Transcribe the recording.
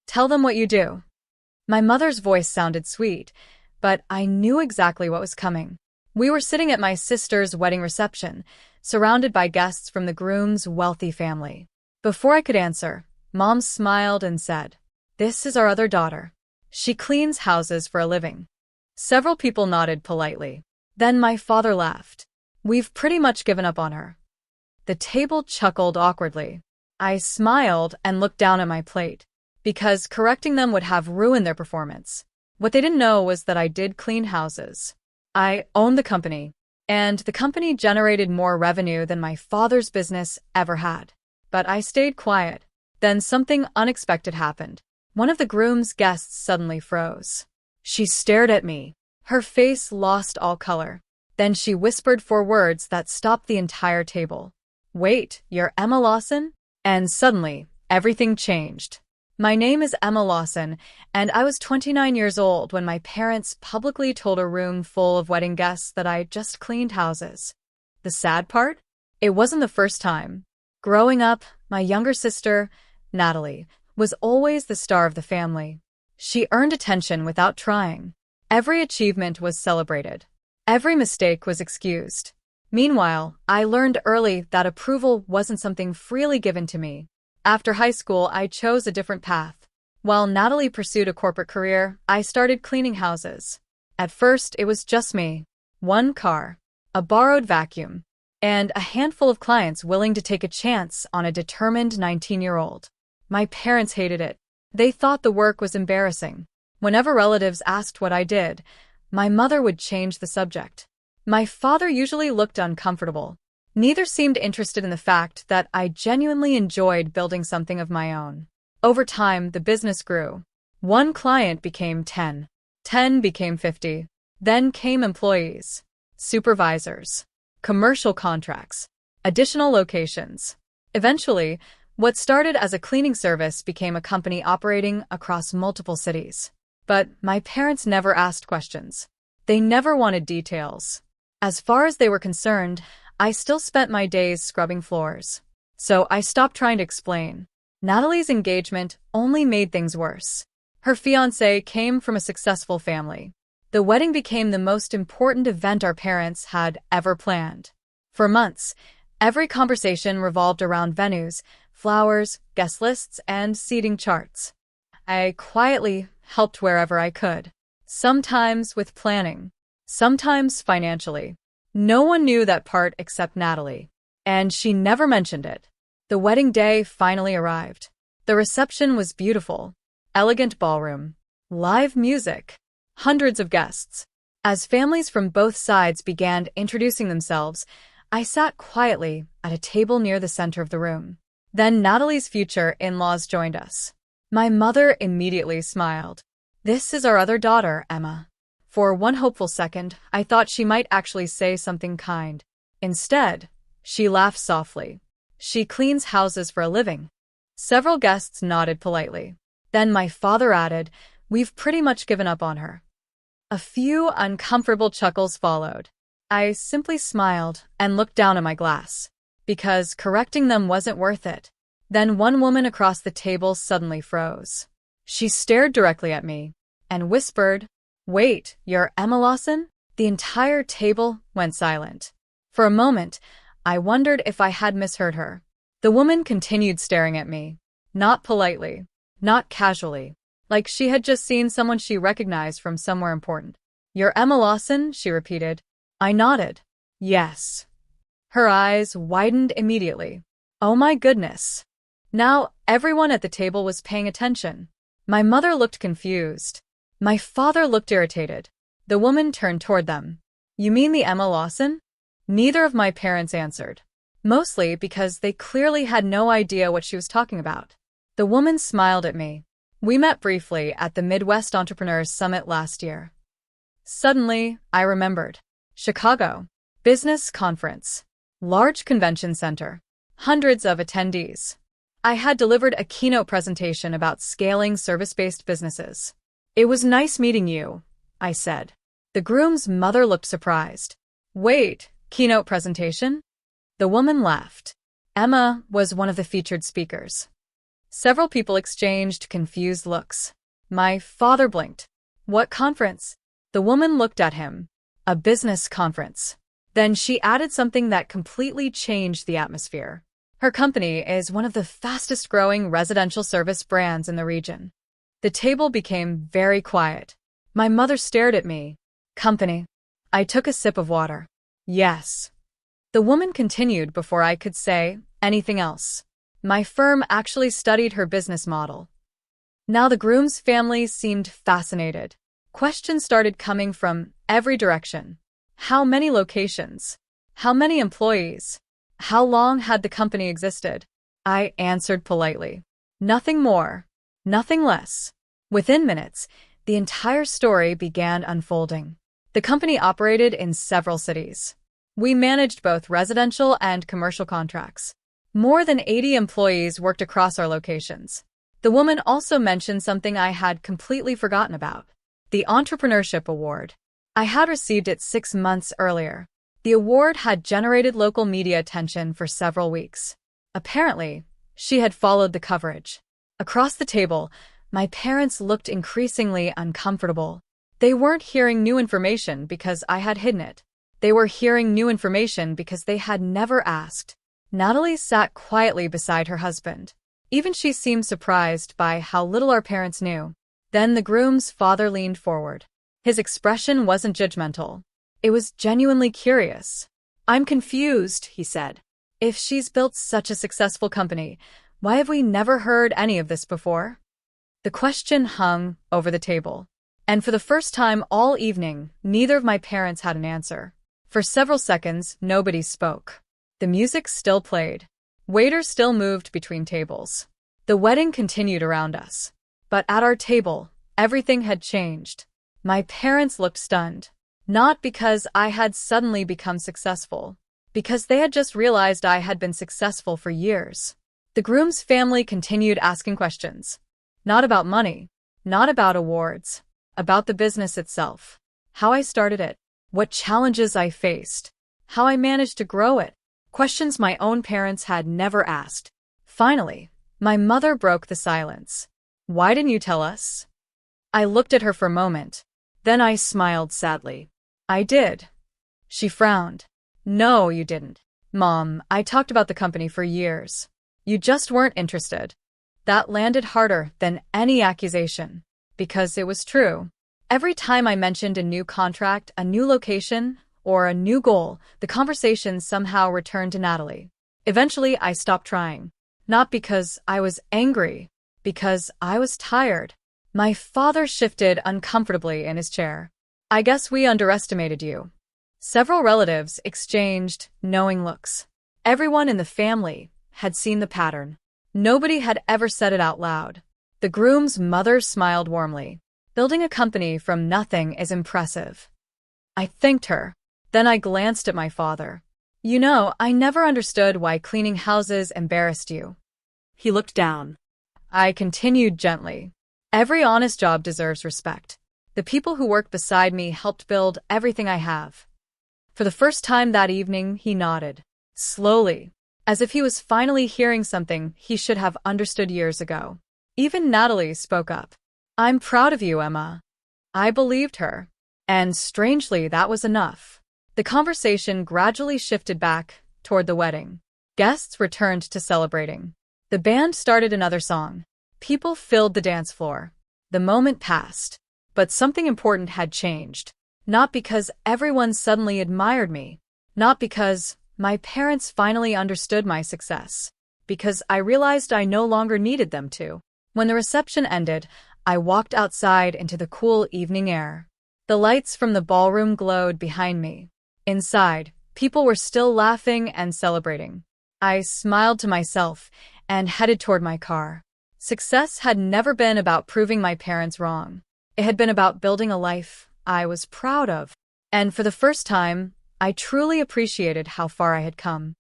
Tell them what you do. My mother's voice sounded sweet, but I knew exactly what was coming. We were sitting at my sister's wedding reception, surrounded by guests from the groom's wealthy family. Before I could answer, Mom smiled and said, "This is our other daughter. She cleans houses for a living." Several people nodded politely. Then my father laughed. "We've pretty much given up on her." The table chuckled awkwardly. I smiled and looked down at my plate, because correcting them would have ruined their performance. What they didn't know was that I did clean houses. I owned the company, and the company generated more revenue than my father's business ever had. But I stayed quiet. Then something unexpected happened. One of the groom's guests suddenly froze. She stared at me. Her face lost all color. Then she whispered 4 words that stopped the entire table. "Wait, you're Emma Lawson?" And suddenly, everything changed. My name is Emma Lawson, and I was 29 years old when my parents publicly told a room full of wedding guests that I just cleaned houses. The sad part? It wasn't the first time. Growing up, my younger sister, Natalie, was always the star of the family. She earned attention without trying. Every achievement was celebrated. Every mistake was excused. Meanwhile, I learned early that approval wasn't something freely given to me. After high school, I chose a different path. While Natalie pursued a corporate career, I started cleaning houses. At first, it was just me. 1 car, a borrowed vacuum, and a handful of clients willing to take a chance on a determined 19-year-old. My parents hated it. They thought the work was embarrassing. Whenever relatives asked what I did, my mother would change the subject. My father usually looked uncomfortable. Neither seemed interested in the fact that I genuinely enjoyed building something of my own. Over time, the business grew. 1 client became 10. 10 became 50. Then came employees, supervisors, commercial contracts, additional locations. Eventually, what started as a cleaning service became a company operating across multiple cities. But my parents never asked questions. They never wanted details. As far as they were concerned, I still spent my days scrubbing floors. So I stopped trying to explain. Natalie's engagement only made things worse. Her fiancé came from a successful family. The wedding became the most important event our parents had ever planned. For months, every conversation revolved around venues, flowers, guest lists, and seating charts. I quietly helped wherever I could. Sometimes with planning, sometimes financially. No one knew that part except Natalie, and she never mentioned it. The wedding day finally arrived. The reception was beautiful. Elegant ballroom, live music, hundreds of guests. As families from both sides began introducing themselves, I sat quietly at a table near the center of the room. Then Natalie's future in-laws joined us. My mother immediately smiled. "This is our other daughter, Emma." For one hopeful second, I thought she might actually say something kind. Instead, she laughed softly. "She cleans houses for a living." Several guests nodded politely. Then my father added, "We've pretty much given up on her." A few uncomfortable chuckles followed. I simply smiled and looked down at my glass, because correcting them wasn't worth it. Then one woman across the table suddenly froze. She stared directly at me and whispered, "Wait, you're Emma Lawson?" The entire table went silent. For a moment, I wondered if I had misheard her. The woman continued staring at me, not politely, not casually, like she had just seen someone she recognized from somewhere important. "You're Emma Lawson?" she repeated. I nodded. "Yes." Her eyes widened immediately. Oh my goodness. Now everyone at the table was paying attention. My mother looked confused. My father looked irritated. The woman turned toward them. "You mean the Emma Lawson?" Neither of my parents answered, mostly because they clearly had no idea what she was talking about. The woman smiled at me. "We met briefly at the Midwest Entrepreneurs Summit last year." Suddenly, I remembered. Chicago. Business conference. Large convention center. Hundreds of attendees. I had delivered a keynote presentation about scaling service-based businesses. "It was nice meeting you," I said. The groom's mother looked surprised. "Wait, keynote presentation?" The woman laughed. Emma was one of the featured speakers. Several people exchanged confused looks. My father blinked. What conference? The woman looked at him. A business conference. Then she added something that completely changed the atmosphere. Her company is one of the fastest-growing residential service brands in the region. The table became very quiet. My mother stared at me. Company. I took a sip of water. Yes. The woman continued before I could say anything else. My firm actually studied her business model. Now the groom's family seemed fascinated. Questions started coming from every direction. How many locations? How many employees? How long had the company existed? I answered politely. Nothing more. Nothing less. Within minutes, the entire story began unfolding. The company operated in several cities. We managed both residential and commercial contracts. More than 80 employees worked across our locations. The woman also mentioned something I had completely forgotten about. The Entrepreneurship Award. I had received it 6 months earlier. The award had generated local media attention for several weeks. Apparently, she had followed the coverage. Across the table, my parents looked increasingly uncomfortable. They weren't hearing new information because I had hidden it. They were hearing new information because they had never asked. Natalie sat quietly beside her husband. Even she seemed surprised by how little our parents knew. Then the groom's father leaned forward. His expression wasn't judgmental. It was genuinely curious. I'm confused, he said. If she's built such a successful company, why have we never heard any of this before? The question hung over the table. And for the first time all evening, neither of my parents had an answer. For several seconds, nobody spoke. The music still played. Waiters still moved between tables. The wedding continued around us. But at our table, everything had changed. My parents looked stunned. Not because I had suddenly become successful, because they had just realized I had been successful for years. The groom's family continued asking questions. Not about money, not about awards, about the business itself. How I started it, what challenges I faced, how I managed to grow it. Questions my own parents had never asked. Finally, my mother broke the silence. Why didn't you tell us? I looked at her for a moment. Then I smiled sadly. I did. She frowned. No, you didn't. Mom, I talked about the company for years. You just weren't interested. That landed harder than any accusation. Because it was true. Every time I mentioned a new contract, a new location, or a new goal, the conversation somehow returned to Natalie. Eventually, I stopped trying. Not because I was angry, because I was tired. My father shifted uncomfortably in his chair. I guess we underestimated you. Several relatives exchanged knowing looks. Everyone in the family had seen the pattern. Nobody had ever said it out loud. The groom's mother smiled warmly. Building a company from nothing is impressive. I thanked her. Then I glanced at my father. You know, I never understood why cleaning houses embarrassed you. He looked down. I continued gently. Every honest job deserves respect. The people who worked beside me helped build everything I have. For the first time that evening, he nodded. Slowly, as if he was finally hearing something he should have understood years ago. Even Natalie spoke up. I'm proud of you, Emma. I believed her. And strangely, that was enough. The conversation gradually shifted back toward the wedding. Guests returned to celebrating. The band started another song. People filled the dance floor. The moment passed. But something important had changed. Not because everyone suddenly admired me. Not because my parents finally understood my success. Because I realized I no longer needed them to. When the reception ended, I walked outside into the cool evening air. The lights from the ballroom glowed behind me. Inside, people were still laughing and celebrating. I smiled to myself and headed toward my car. Success had never been about proving my parents wrong. It had been about building a life I was proud of. And for the first time, I truly appreciated how far I had come.